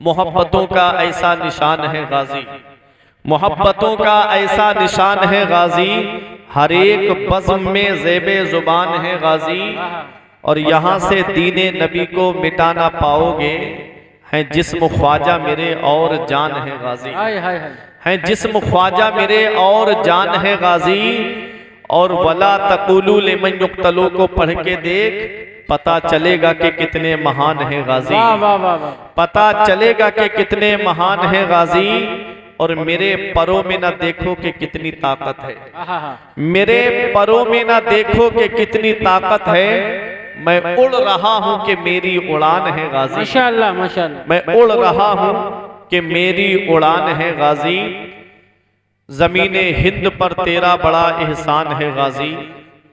मोहब्बतों का ऐसा निशान है गाजी, मोहब्बतों का ऐसा निशान है गाजी, हर एक बज़्म में ज़ेबे जुबान है गाजी। और यहाँ से दीने नबी को मिटा ना पाओगे, हैं जिस्म ख्वाजा मेरे और जान है गाजी, हैं जिस्म ख्वाजा मेरे और जान है गाजी। और वला तक़ूलू लिमन युक़्तलू को पढ़ के देख, पता चलेगा कि कितने महान है गाजी, पता चलेगा कि कितने महान है गाजी। और मेरे परों में ना देखो कि कितनी ताकत है, मेरे परों में ना देखो कि कितनी ताकत है, मैं उड़ रहा हूं कि मेरी उड़ान है गाजी, माशाअल्लाह माशाअल्लाह, मैं उड़ रहा हूं कि मेरी उड़ान है गाजी। ज़मीने हिंद पर तेरा बड़ा एहसान है गाजी,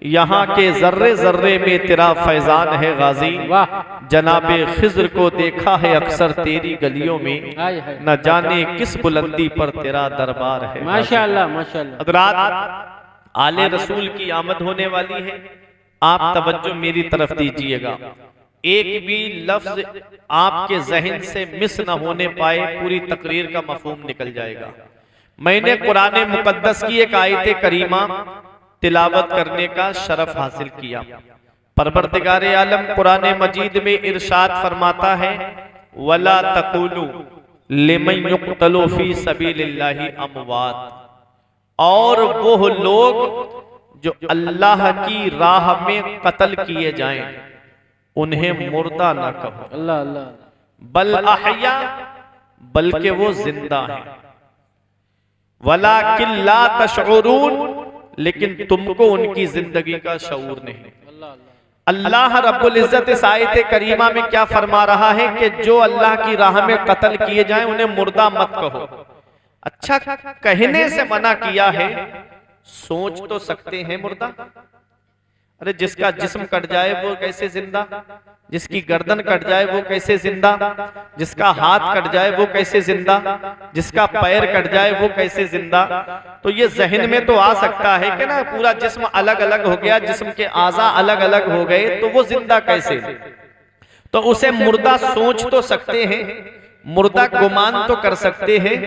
यहाँ के जर्रे जर्रे में तेरा फैजान है गाजी। जनाबे खिज्र को देखा है अक्सर तेरी गलियों में, न जाने किस बुलंदी पर तेरा दरबार है। माशाअल्लाह माशाअल्लाह। हज़रात, आले रसूल की आमद होने वाली है, आप तवज्जो मेरी तरफ दीजिएगा। एक भी लफ्ज आपके जहन से मिस न होने पाए, पूरी तकरीर का मफहूम निकल जाएगा। मैंने कुरान मुकद्दस की एक आयत करीमा तिलावत करने का शरफ हासिल किया। परवरदिगार आलम कुरान मजीद में इरशाद फरमाता है, वला तक़ूलू लिमन युक़्तलू फी सबीलिल्लाहि अमवात, और वो लोग जो अल्लाह की राह में कत्ल किए जाएं उन्हें मुर्दा ना कहो, अल्लाह अल्लाह, बल अहया, बल्कि वो जिंदा हैं। वलाकिन ला तशऊरून, लेकिन तुमको उनकी जिंदगी का शऊर नहीं। अल्लाह रब्बुल इज्जत इस आयत करीमा में क्या फरमा रहा है कि जो अल्लाह की राह में कत्ल किए जाएं उन्हें मुर्दा मत कहो। अच्छा, कहने से मना किया है, सोच तो सकते हैं मुर्दा। अरे जिसका जिस्म कट जाए वो कैसे जिंदा, जिसकी गर्दन कट जाए वो कैसे जिंदा, जिसका हाथ कट जाए वो कैसे जिंदा, जिसका पैर कट जाए वो कैसे जिंदा। तो ये जहन में तो आ सकता है कि ना पूरा जिस्म अलग अलग हो गया, जिस्म के आज़ा अलग अलग हो गए, तो वो जिंदा कैसे। तो उसे मुर्दा सोच तो सकते हैं, मुर्दा गुमान तो कर सकते हैं।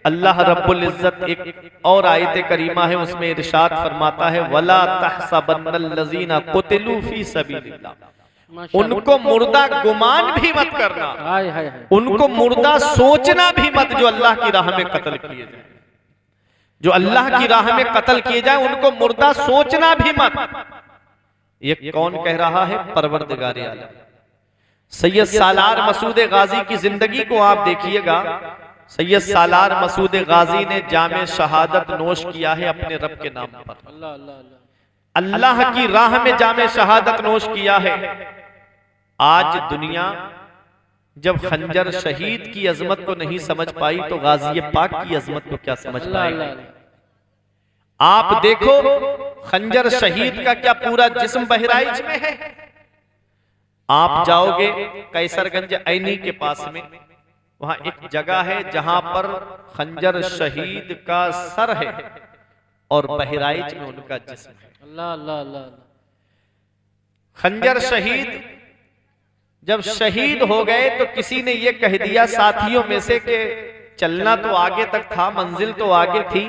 अल्लाह रब्बुल इज्जत एक और आयत करीमा है, उसमें इरशाद फरमाता है, वला तहसबन्नल्लज़ीना कुतिलू फी सबीलिल्लाह, उनको मुर्दा गुमान भी मत करना, उनको मुर्दा सोचना भी मत, जो अल्लाह की राह में कत्ल किए जाए, जो अल्लाह की राह में कत्ल किए जाए उनको मुर्दा सोचना भी मत। ये कौन कह रहा है? परवरदिगार आलम। सैयद सालार मसूद गाजी की जिंदगी को आप देखिएगा। सैयद सालार मसूद गाजी ने जामे शहादत नोश किया है अपने रब के नाम पर, अल्लाह की राह में जामे शहादत नोश किया है। आज दुनिया जब खंजर शहीद की अजमत को नहीं समझ पाई, तो गाजी पाक की अजमत को क्या समझ पाएगी। आप देखो, खंजर शहीद का क्या पूरा जिस्म बहराइच में है। आप जाओगे कैसरगंज ऐनी के पास में, वहां एक जगह है जहां पर खंजर शहीद का सर है और बहराइच में उनका जिस्म है। अल्लाह अल्लाह अल्लाह। खंजर शहीद जब शहीद हो गए तो किसी ने ये कह दिया साथियों में से कि चलना तो आगे तक था, मंजिल तो आगे थी,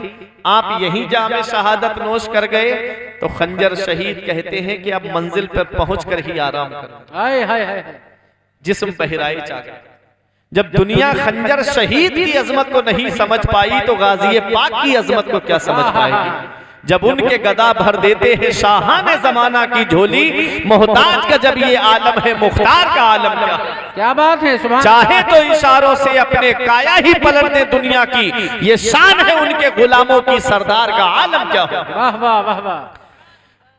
आप यहीं जामे शहादत नोश कर गए। तो खंजर शहीद कहते हैं कि अब मंजिल पर पहुंचकर ही आराम करो। हाय हाय हाय, जिस्म बहराइच आ गया। जब दुनिया खंजर शहीद की अजमत को नहीं समझ पाई, तो गाजी पाक की अजमत को क्या समझ पाएगी। जब उनके गदा भर देते हैं शाहाने जमाना की झोली, मोहताज का जब ये आलम है, मुख्तार का आलम क्या बात है। सुभान, चाहे तो इशारों से अपने काया ही पलट दे दुनिया की, ये शान है उनके गुलामों की, सरदार का आलम क्या हो। वाह वाह वाह वाह।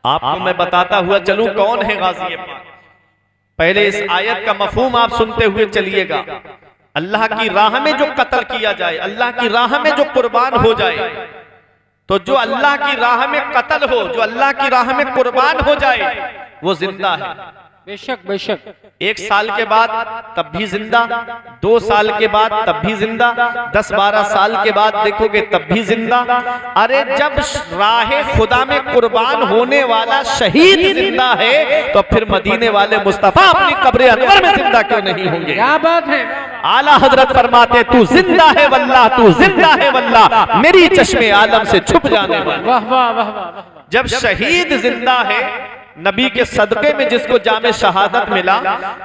आपको मैं बताता हुआ चलूं कौन है गाजी पाक। पहले इस आयत का मफहूम आप सुनते हुए चलिएगा। अल्लाह की राह में जो कत्ल किया जाए, अल्लाह की राह में जो कुर्बान हो जाए, तो जो अल्लाह की राह में कत्ल हो, जो अल्लाह की राह में कुर्बान हो जाए, वो जिंदा है। बेशक बेशक। 1 साल के बाद तब भी जिंदा, 2 साल के बाद तब भी जिंदा, 10-12 साल के बाद देखोगे तब भी जिंदा। अरे जब राहे खुदा में कुर्बान होने वाला शहीद जिंदा है तो फिर मदीने वाले मुस्तफा अपनी कब्र अनवर में जिंदा क्यों नहीं होंगे? क्या बात है। आला हजरत फरमाते तू जिंदा है वल्लाह, तू जिंदा है वल्लाह, मेरी चश्मे आलम से छुप जाने वाला। वाह वाह वाह वाह। जब शहीद जिंदा है, नबी के सदके में जिसको जामे शहादत मिला,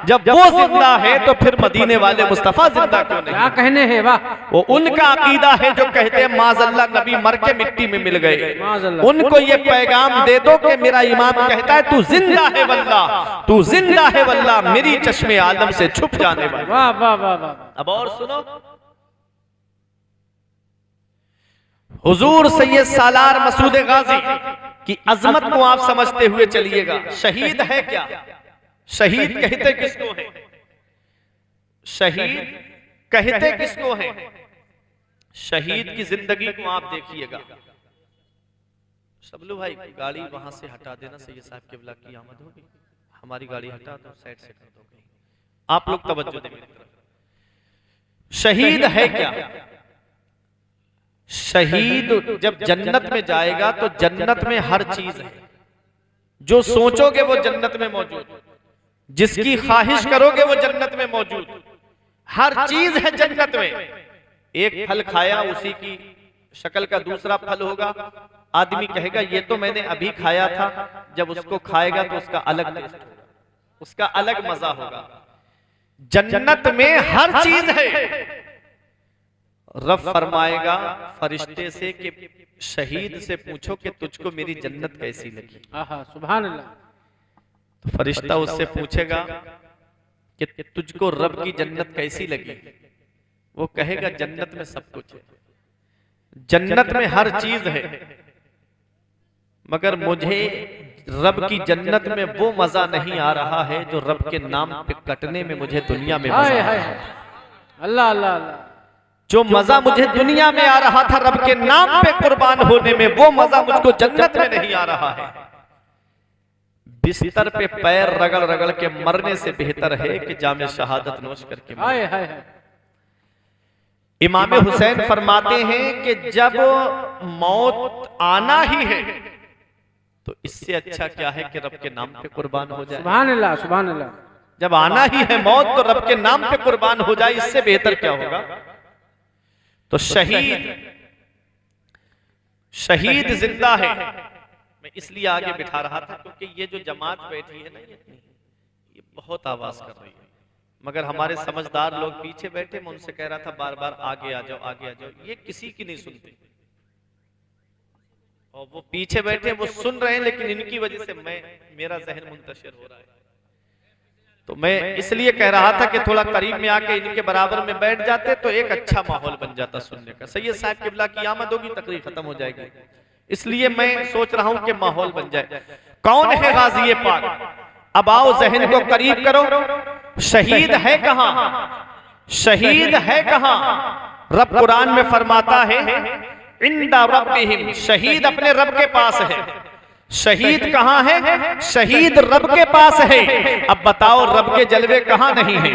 जब वो जिंदा है तो फिर मदीने वाले मुस्तफा जिंदा क्यों नहीं? क्या कहने हैं, वाह। वो उनका अकीदा है जो कहते हैं माज़अल्लाह नबी मर के मिट्टी में मिल गए। माज़अल्लाह। उनको ये पैगाम दे दो कि मेरा इमाम कहता है तू जिंदा है वल्लाह, तू जिंदा है वल्लाह, मेरी चश्मे आलम से छुप जाने वाला। वाह वाह वाह वाह। अब और सुनो, हुजूर सैयद सालार मसूद गाजी की अजमत को आप समझते हुए चलिएगा। शहीद है क्या? शहीद कहते किसको है? शहीद कहते किसको है? शहीद की जिंदगी को आप देखिएगा। सबलू भाई गाड़ी वहां से हटा देना, सैयद साहब क़िबला की आमद होगी, हमारी गाड़ी हटा दो, साइड से कर दो, आप लोग तवज्जो दें मेरी तरफ। शहीद है क्या? शहीद जब जन्नत में जाएगा तो जन्नत में हर चीज है, जो सोचोगे वो जन्नत में मौजूद, जिसकी ख्वाहिश करोगे वो जन्नत में मौजूद, हर चीज है जन्नत में। एक फल खाया, उसी की शक्ल का दूसरा फल होगा, आदमी कहेगा ये तो मैंने अभी खाया था, जब उसको खाएगा तो उसका अलग टेस्ट होगा, उसका अलग मजा होगा। जन्नत में हर चीज है। रब फरमाएगा फरिश्ते से कि शहीद से पूछो कि तुझको मेरी जन्नत कैसी लगी। आहा, सुभान अल्लाह। तो फरिश्ता उससे पूछेगा कि तुझको रब की जन्नत कैसी लगी? वो कहेगा जन्नत में सब कुछ है, जन्नत में हर चीज है, मगर मुझे रब की जन्नत में वो मजा नहीं आ रहा है जो रब के नाम पे कटने में मुझे दुनिया में मजा आ रहा है। अल्लाह अल्लाह अल्लाह। जो मजा मुझे दुनिया में आ रहा था रब के नाम पे कुर्बान होने में, वो मजा मुझको जन्नत में नहीं आ रहा है। बिस्तर पे पैर रगड़ रगड़ के मरने से बेहतर है कि जामे शहादत नोश करके हाय हाय हाय। इमाम हुसैन फरमाते हैं कि जब मौत आना ही है तो इससे अच्छा क्या है कि रब के नाम पे कुर्बान हो जाए। सुभान अल्लाह सुभान अल्लाह। जब आना ही है मौत तो रब के नाम पे कुर्बान हो जाए, इससे बेहतर क्या होगा? तो शहीद जिंदा है। मैं इसलिए आगे बिठा रहा था क्योंकि ये जो जमात बैठी है ना, ये बहुत आवाज कर रही है, मगर हमारे समझदार लोग पीछे बैठे, मैं उनसे कह रहा था बार बार आगे आ जाओ आगे आ जाओ, ये किसी की नहीं सुनते। और वो पीछे बैठे वो सुन रहे हैं, लेकिन इनकी वजह से मेरा जहन मुंतशिर हो रहा है। तो मैं इसलिए कह रहा था कि थोड़ा करीब में आके इनके बराबर में बैठ जाते तो एक अच्छा माहौल बन जाता सुनने का। सैयद साहब क़िबला की आमद होगी, तकरीर खत्म हो जाएगी, इसलिए मैं सोच रहा हूं कि माहौल बन जाए। कौन है गाज़ी पाक? अब आओ जहन को करीब करो। शहीद है कहां? शहीद है कहां? रब कुरान में फरमाता है इंदा रब्बिहिम, शहीद अपने रब के पास है। शहीद कहां है? शहीद रब के पास है। अब बताओ रब के जलवे कहां नहीं है?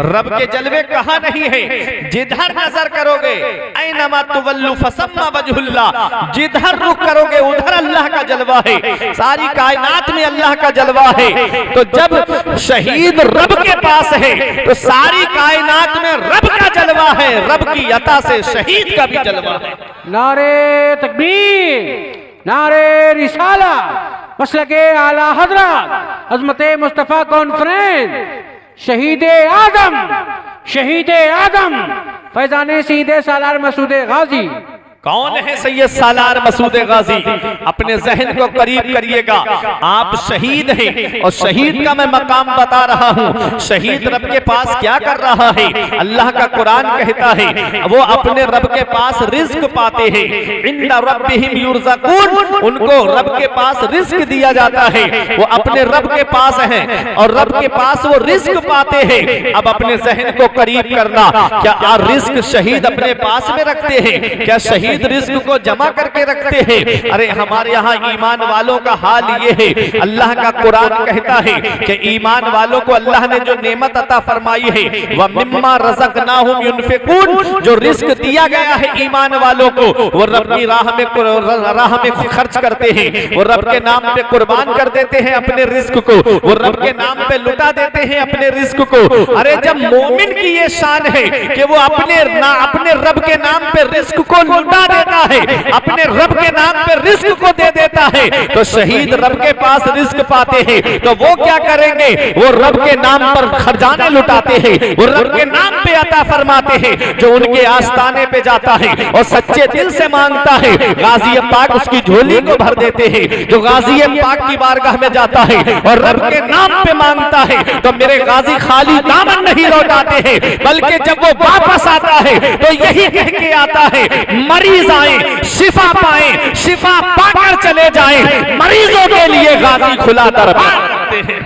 रब के जलवे कहां नहीं है? जिधर नजर करोगे ऐनमा तुवल्लु फसम्मा वजहुल्लाह, जिधर रुख करोगे उधर अल्लाह का जलवा है। सारी कायनात में अल्लाह का जलवा है। तो जब शहीद रब के पास है तो सारी कायनात में रब का जलवा है, रब की अता से शहीद का भी जलवा है। नारे तकबीर, नारे रिसाला, मसलके आला हजरत अजमते मुस्तफा कॉन्फ्रेंस, शहीदे आदम, शहीदे आदम फैजाने सीधे सालार मसूद गाजी। कौन है सैयद सालार मसूद गाजी? अपने जहन को करीब करिएगा। आप शहीद हैं और शहीद का मैं मकाम बता रहा हूँ। शहीद रब के पास क्या कर रहा है? अल्लाह का कुरान कहता है वो अपने रब के पास रिज्क पाते हैं। इंदा रब्बिहिम युरज़क़ून, उनको रब के पास रिज्क दिया जाता है। वो अपने रब के पास हैं और रब के पास वो रिज्क पाते हैं। अब अपने जहन को करीब करना, क्या रिज्क शहीद अपने पास में रखते हैं? क्या शहीद शहीद रिस्क को जमा करके रखते हैं। अरे हमारे यहाँ ईमान वालों का हाल ये है, अल्लाह का कुरान कहता है कि ईमान वालों को अल्लाह ने जो नेमत अता फरमाई है, वह मिम्मा रज़क़नाहुम युनफ़िक़ून, जो रिस्क दिया गया है ईमान वालों को, वो रब की राह में खर्च करते हैं, वो रब के नाम पे कुर्बान कर देते हैं अपने रिस्क को, वो रब के नाम पे लुटा देते हैं अपने रिस्क को। अरे जब मोमिन की ये शान है कि वो अपने रब के नाम पे रिस्क को लुटा देता है, अपने रब के नाम पे रिस्क को दे देता है, तो शहीद रब के पास रिस्क पाते हैं तो वो क्या करेंगे, वो रब के नाम पर खजाने लुटाते हैं, वो रब के नाम पे अता फरमाते हैं। जो उनके आस्ताने पे जाता है और सच्चे दिल से मांगता है, गाजी पाक उसकी झोली को भर देते हैं। जो गाजी पाक की बारगाह में जाता है और रब के नाम पे मांगता है तो मेरे गाजी खाली दामन नहीं लौटाते हैं, बल्कि जब वो वापस आता है तो यही कह के आता है, मरीज आए शिफा पाए, शिफा पाकर चले जाए, मरीजों के लिए गाजी खुला दरबार करते हैं।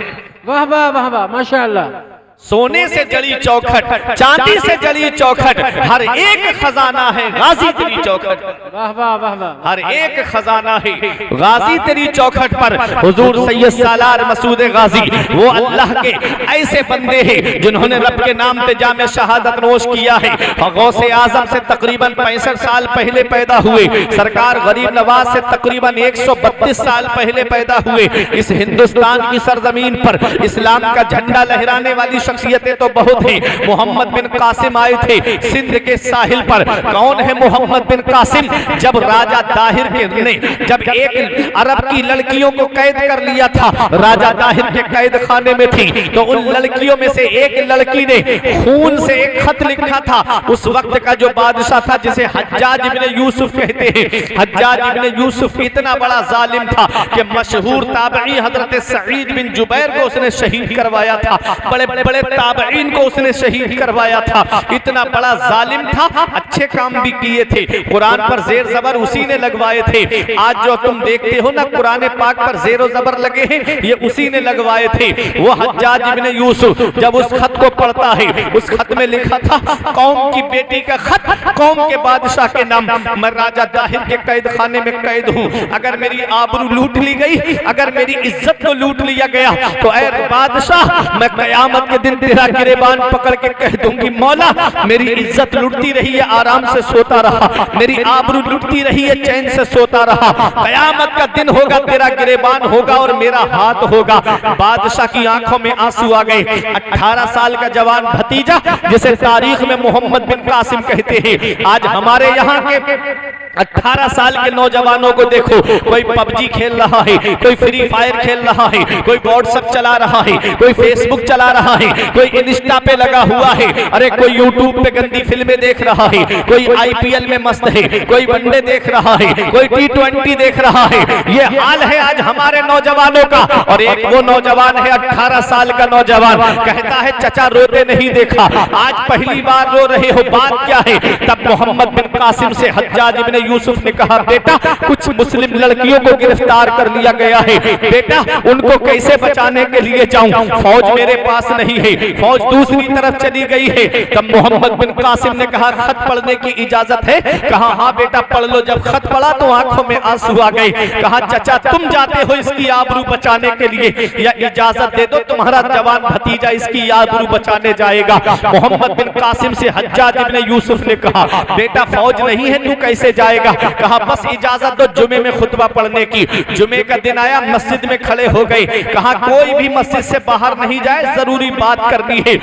वाह वाह वाह वाह, माशाअल्लाह। सोने से जड़ी चौखट, चांदी से जड़ी चौखट, हर एक खजाना है गाजी तेरी चौखट। वाह वाह वाह वाह, हर एक खजाना है गाजी तेरी चौखट पर। हुजूर सैयद सालार मसूद गाजी वो अल्लाह के ऐसे बंदे हैं जिन्होंने रब के नाम पे जामे शहादत नोश किया है। गौसे आजम से तकरीबन 65 साल पहले पैदा हुए, सरकार गरीब नवाज से तकरीबन 132 साल पहले पैदा हुए। इस हिंदुस्तान की सरजमीन पर इस्लाम का झंडा लहराने वाली शख्सियतें तो बहुत हैं। मोहम्मद बिन कासिम आए थे सिंध के साहिल पर। कौन है मोहम्मद बिन कासिम? जब राजा दाहिर के ने जब एक अरब की लड़कियों को कैद कर लिया था, राजा दाहिर के कैद खाने में थी, तो उन लड़कियों में से एक लड़की ने खून से एक खत लिखा था। उस वक्त का जो बादशाह था जिसे हज्जाज इब्न यूसुफ कहते हैं, हज्जाज इब्न यूसुफ इतना बड़ा जालिम था कि मशहूर ताबई हजरत सईद बिन जुबैर को उसने शहीद करवाया था, बड़े बड़े ताबईन को उसने शहीद करवाया था। इतना बड़ा जालिम था, अच्छे काम भी किए थे, कुरान पर जेर जबर उसी ने लगवाए थे। आज जो तुम देखते हो ना कुरान पाक पर जेर जबर लगे हैं, ये उसी ने लगवाए थे। वो हज्जाज इब्न यूसुफ जब उस खत को पढ़ता है, उस खत में लिखा था, कौम की बेटी का खत, कौम के बादशाह के नाम, मैं राजा दाहिर के कैद खाने में कैद हूँ। अगर मेरी आबरू लूट ली गई, अगर मेरी इज्जत को लूट लिया गया, तो ऐ बादशाह मैं कयामत के दिन तेरा गिरेबान पकड़ के कह दूंगी, मौला मेरी इज्जत लुटती रही है, आराम से सोता रहा, मेरी आबरू लुटती रही है, चैन से सोता रहा, कयामत का दिन होगा, तेरा गिरेबान होगा और मेरा हाथ होगा। बादशाह की आंखों में आंसू आ गए। 18 साल का जवान भतीजा जिसे तारीख में मोहम्मद बिन कासिम कहते हैं, आज हमारे यहाँ के 18 साल के नौजवानों को देखो, कोई पबजी खेल रहा है, कोई फ्री फायर खेल रहा है, कोई व्हाट्सएप चला रहा है, कोई फेसबुक चला रहा है, कोई इंस्टा पे लगा हुआ है, अरे कोई यूट्यूब पे गंदी फिल्में देख रहा है, कोई आईपीएल में मस्त है, कोई वनडे देख रहा है, कोई T20 देख रहा है। ये हाल है आज हमारे नौजवानों का। और एक वो नौजवान है 18 साल का नौजवान, कहता है चचा रोते नहीं देखा, आज पहली बार रो रहे हो, बात क्या है? तब मोहम्मद बिन कासिम से हज्जाज इब्न यूसुफ ने कहा, बेटा कुछ मुस्लिम लड़कियों को गिरफ्तार कर लिया गया है, बेटा उनको कैसे बचाने के लिए जाऊं, फौज मेरे पास नहीं है, फौज दूसरी तरफ चली गई है। तब मोहम्मद बिन कासिम ने कहा, खत पढ़ने की इजाजत है? कहा हाँ बेटा पढ़ लो। जब खत पढ़ा तो आंखों में आंसू आ गए। कहा चचा तुम जाते हो इसकी आबरू बचाने के लिए, या इजाजत दे दो, तुम्हारा जवान भतीजा इसकी आबरू बचाने जाएगा। मोहम्मद बिन कासिम से हज्जाज इब्न यूसुफ ने कहा, बेटा फौज नहीं है, तू कैसे जाएगा? कहा बस इजाजत दो जुमे में खुतबा पढ़ने की। जुमे का दिन आया, मस्जिद में खड़े हो गए। कहा कोई भी मस्जिद से बाहर नहीं जाए, जरूरी बात करनी है।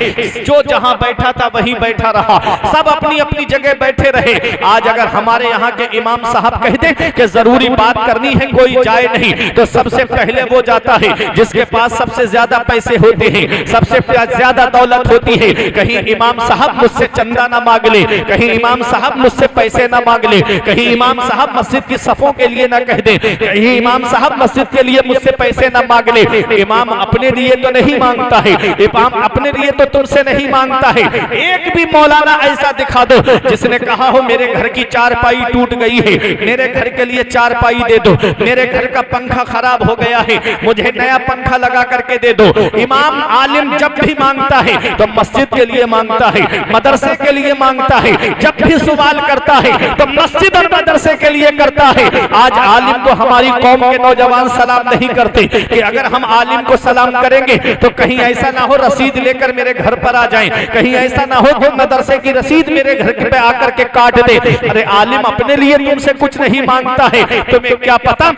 जो जहां बैठा था वहीं बैठा रहा, सब अपनी अपनी जगह बैठे रहे। आज अगर हमारे यहाँ के इमाम साहब कह दे कि जरूरी बात करनी है, कोई जाए नहीं, तो सबसे पहले वो जाता है जिसके पास सबसे ज्यादा पैसे होते हैं, सबसे ज्यादा दौलत होती है। कहीं इमाम साहब मुझसे चंदा ना मांग ले, कहीं इमाम साहब मुझसे पैसे ना मांग ले, कहीं इमाम साहब मस्जिद की सफों के लिए ना कह दे, कहीं इमाम साहब मस्जिद के लिए मुझसे पैसे ना मांग ले। इमाम अपने लिए तो नहीं मांगता है, इमाम अपने लिए तो तुमसे नहीं मांगता है। एक भी मौलाना ऐसा दिखा दो जिसने कहा हो मेरे घर की चारपाई टूट गई है, मेरे घर के लिए चारपाई दे दो, मेरे घर का पंखा खराब हो गया है, मुझे नया पंखा लगा करके दे दो। इमाम आलिम जब भी मांगता है तो मस्जिद के लिए मांगता है, मदरसे के लिए मांगता है। जब भी सवाल करता है तो मस्जिद और मदरसे के लिए करता है। आज आलिम को हमारी कौम के नौजवान सलाम नहीं करते कि अगर हम आलिम को सलाम करेंगे तो कहीं ऐसा ना हो रसीद लेकर मेरे घर पर आ जाएं, कहीं ऐसा ना हो कि मदरसे की रसीद मेरे घर पे आकर के काट दे। अरे आलिम अपने लिए तुमसे कुछ नहीं मांगता है, तुम्हें क्या पता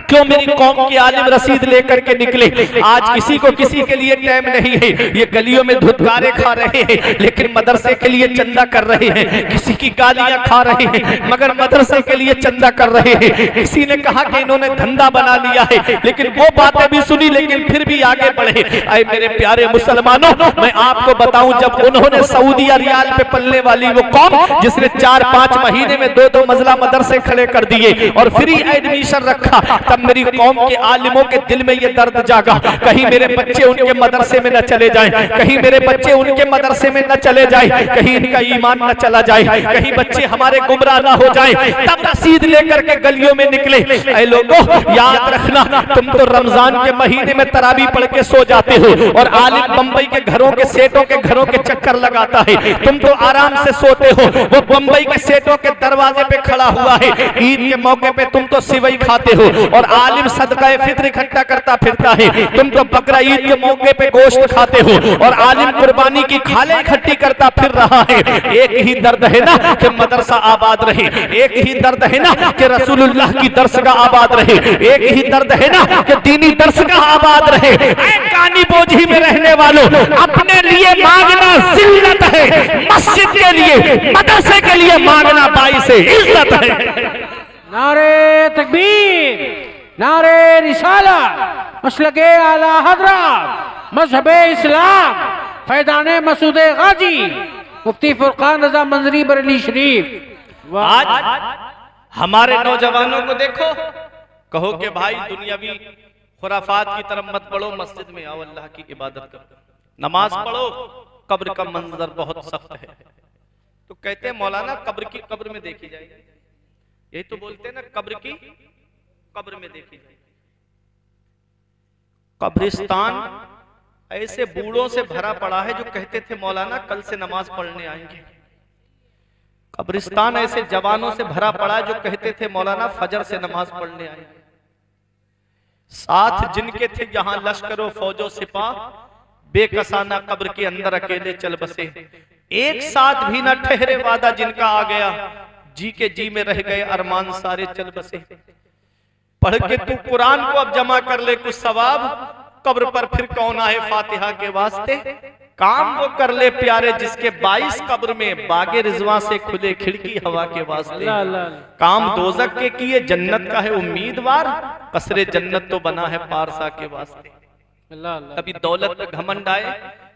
क्यों मेरी कौम की आलिम रसीद लेकर के निकले। आज किसी को किसी के लिए टाइम नहीं है, ये गलियों में धुतकारे खा रहे हैं लेकिन मदरसे के लिए चंदा कर रहे हैं, किसी की गालियां खा रहे हैं मगर मदरसे के लिए चंदा कर रहे हैं। किसी ने कहा कि इन्होंने धंधा बना लिया है, लेकिन वो बातें भी सुनी लेकिन फिर भी आगे बढ़े। अरे मेरे प्यारे मुसलमानों, मैं आपको बताऊं, जब उन्होंने सऊदी रियाल पे पलने वाली वो कौम जिसने 4-5 महीने में 2-2 मंजिला मदरसे खड़े कर दिए और फ्री एडमिशन रखा, तब मेरी कौम के आलिमों के दिल में ये दर्द जागा, कहीं मेरे बच्चे उनके मदरसे में न चले जाएं, कहीं मेरे बच्चे उनके मदरसे में न चले जाएं, कहीं इनका ईमान न चला जाए, कहीं बच्चे हमारे गुमराह ना हो जाएं। तब रसीद लेकर के गलियों में निकले। ऐ लोगों, याद रखना, तुम तो रमजान के महीने में तरावी पढ़ के सो जाते हो और आलिम बंबई के घरों के सेठों के घरों के चक्कर लगाता है, तुम तो आराम से सोते हो, वो बंबई के सेठों के दरवाजे पे खड़ा हुआ है। ईद के मौके पे तुम तो सिवई खाते हो और आलिम सदका फित्र इकट्ठा करता फिरता है, तुम तो बकरा ईद के मौके पे गोश्त खाते हो और आलिम कुर्बानी की खाले इकट्ठी करता फिर रहा है। एक ही दर्द है ना कि मदरसा आबाद रहे, एक ही दर्द है ना कि रसूलुल्लाह की दरसगाह आबाद रहे, एक ही दर्द है ना कि दीनी दरसगाह आबाद रहे। कानी बोझी में रहने वालों, अपने लिए मांगना जिल्लत है, मस्जिद के लिए मदरसे के लिए मांगना बाइस इज्जत है। नारे तकबीर, नारे रिसाला, मसलके आला हज़रत, मज़हबे इस्लाम, फैज़ाने मसूद गाजी, मुफ्ती फुरकान रज़ा मंजरी बरेली शरीफ। आज हमारे नौजवानों को देखो, कहो कि भाई दुनियावी खुराफात की तरफ मत बढ़ो, मस्जिद में आओ, अल्लाह की इबादत करो, नमाज पढ़ो, कब्र का मंजर बहुत सख्त है। तो कहते हैं मौलाना कब्र की कब्र में देखी जाएगी, यही तो बोलते हैं ना, कब्र की कब्र में देखी जाएगी। कब्रिस्तान ऐसे बूढ़ों से भरा पड़ा है जो कहते थे मौलाना कल से नमाज पढ़ने आएंगे। कब्रिस्तान ऐसे जवानों से भरा पड़ा है जो कहते थे मौलाना फजर से नमाज पढ़ने आएंगे। साथ जिनके थे जहां लश्करों फौजों सिपाह, बेकसाना कब्र के अंदर अकेले चल बसे, एक साथ भी न ठहरे वादा जिनका आ गया, जी के जी में रह गए अरमान सारे चल बसे। पढ़ के तू कुरान को अब जमा कर ले कुछ सवाब, कब्र पर फिर कौन आए फातिहा के वास्ते। काम वो कर ले प्यारे जिसके 22 कब्र में बागे रिजवा से खुले खिड़की हवा के वास्ते। काम दोजक के किए जन्नत का है उम्मीदवार, कसरे जन्नत तो बना है पारसा के वास्ते। कभी दौलत पे घमंड आए,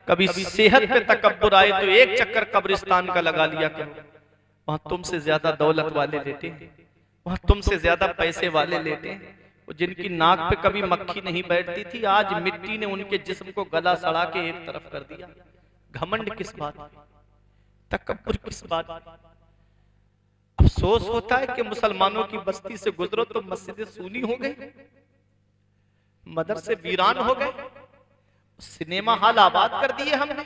कभी सेहत पे तकब्बुर आए, तो एक चक्कर कब्रिस्तान का लगा लिया करो। वहां तुमसे ज्यादा दौलत वाले लेते हैं, वहां तुमसे ज्यादा पैसे वाले लेते हैं। जिनकी नाक पे कभी मक्खी नहीं बैठती थी, आज मिट्टी ने उनके जिस्म को गला सड़ा के एक तरफ कर दिया। घमंड किस बात, तकब्बुर किस बात। अफसोस होता है कि मुसलमानों की बस्ती से गुजरो तो मस्जिदें सूनी हो गई, मदरसे वीरान हो गए, सिनेमा हॉल आबाद कर दिए हमने।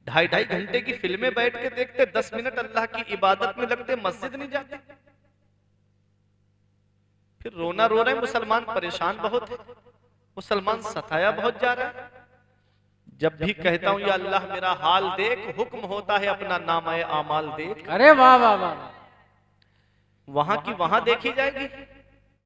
2.5 घंटे की फिल्में बैठ के देखते, 10 मिनट अल्लाह की इबादत में लगते, मस्जिद नहीं जाते। फिर रोना रो रहे, मुसलमान परेशान बहुत है, मुसलमान सताया बहुत जा रहा है। जब भी कहता हूं या अल्लाह मेरा हाल देख, हुक्म होता है अपना नामाए आमाल देख। अरे वाह वाह वाह, वहां की वहां देखी जाएगी।